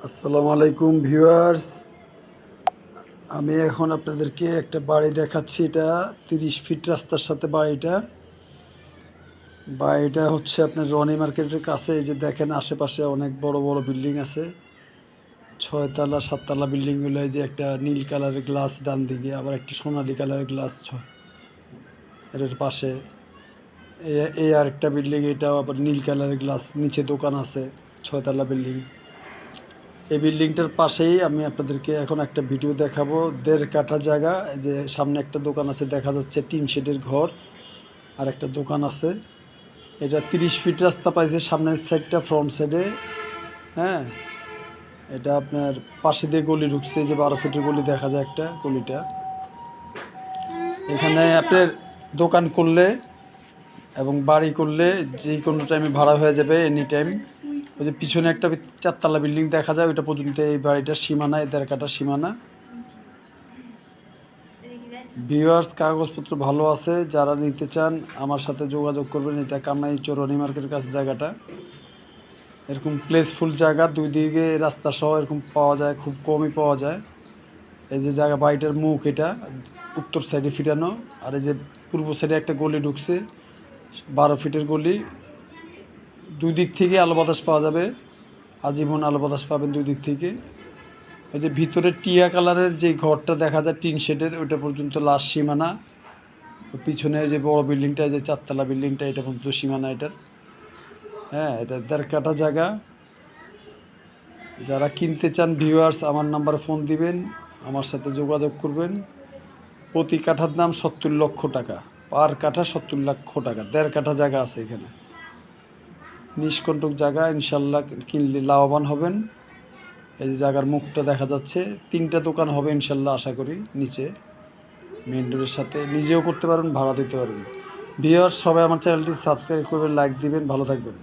আসসালামু আলাইকুম ভিউয়ার্স। আমি এখন আপনাদেরকে একটা বাড়ি দেখাচ্ছি। এটা 30 ফিট রাস্তার সাথে বাড়িটা হচ্ছে আপনার রনি মার্কেটের কাছে। এই যে দেখেন আশেপাশে অনেক বড় বড় বিল্ডিং আছে, 6 তলা 7 তলা বিল্ডিংগুলো। এই যে একটা নীল কালারের গ্লাস ডান দিকে, আবার একটা সোনালী কালারের গ্লাস এর পাশে। এই আর একটা বিল্ডিং, এটাও আবার নীল কালারের গ্লাস, নিচে দোকান আছে, 6 তলা বিল্ডিং। এই বিল্ডিংটার পাশেই আমি আপনাদেরকে এখন একটা ভিডিও দেখাবো। 1.5 কাঠা জায়গা, এই যে সামনে একটা দোকান আছে দেখা যাচ্ছে, টিন শেডের ঘর, আর একটা দোকান আছে। এটা 30 ফিট রাস্তা পাইছে সামনের সাইডটা, ফ্রন্ট সাইডে। হ্যাঁ, এটা আপনার পাশে দিয়ে গলি ঢুকছে, যে 12 ফিটের গলি দেখা যায় একটা গলিটা। এখানে আপনার দোকান করলে এবং বাড়ি করলে যে কোনো টাইমে ভাড়া হয়ে যাবে, এনি টাইম। ওই যে পিছনে একটা 4 তলা বিল্ডিং দেখা যায়, ওইটা পর্যন্ত এই বাড়িটার সীমানা, 1.5 কাঠা সীমানা। ভিউয়ার্স, কাগজপত্র ভালো আছে, যারা নিতে চান আমার সাথে যোগাযোগ করবেন। এটা কামাইচর রনি মার্কেটের কাছে জায়গাটা। এরকম প্লেসফুল জায়গা, দুই দিকে রাস্তা সহ এরকম পাওয়া যায়, খুব কমই পাওয়া যায়। এই যে জায়গা, বাড়িটার মুখ এটা উত্তর সাইডে ফিরানো, আর এই যে পূর্ব সাইডে একটা গলি ঢুকছে, 12 ফিটের গলি। দুই দিক থেকে আলো বাতাস পাওয়া যাবে, আজীবন আলো বাতাস পাবেন দুই দিক থেকে। ওই যে ভিতরে টিয়া কালারের যে ঘরটা দেখা যায় টিন শেডের, ওইটা পর্যন্ত লাস্ট সীমানা। পিছনে যে বড় বিল্ডিংটা, যে 4 তলা বিল্ডিংটা, এটা পর্যন্ত সীমানা এটার। হ্যাঁ, এটা 1.5 কাঠা জায়গা। যারা কিনতে চান ভিউয়ার্স, আমার নাম্বারে ফোন দিবেন, আমার সাথে যোগাযোগ করবেন। প্রতি কাঠার দাম 70 লক্ষ টাকা, পার কাঠা 70 লক্ষ টাকা। 1.5 কাঠা জায়গা আছে এখানে, নিষ্কণ্টক জায়গা। ইনশাল্লাহ কিনলে লাভবান হবেন। এই যে জায়গার মুখটা দেখা যাচ্ছে, 3টা দোকান হবে ইনশাল্লাহ আশা করি নিচে মেন রোডের সাথে। নিজেও করতে পারবেন, ভাড়া দিতে পারবেন। ভিউয়ার্স, সবাই আমার চ্যানেলটি সাবস্ক্রাইব করবেন, লাইক দিবেন, ভালো থাকবেন।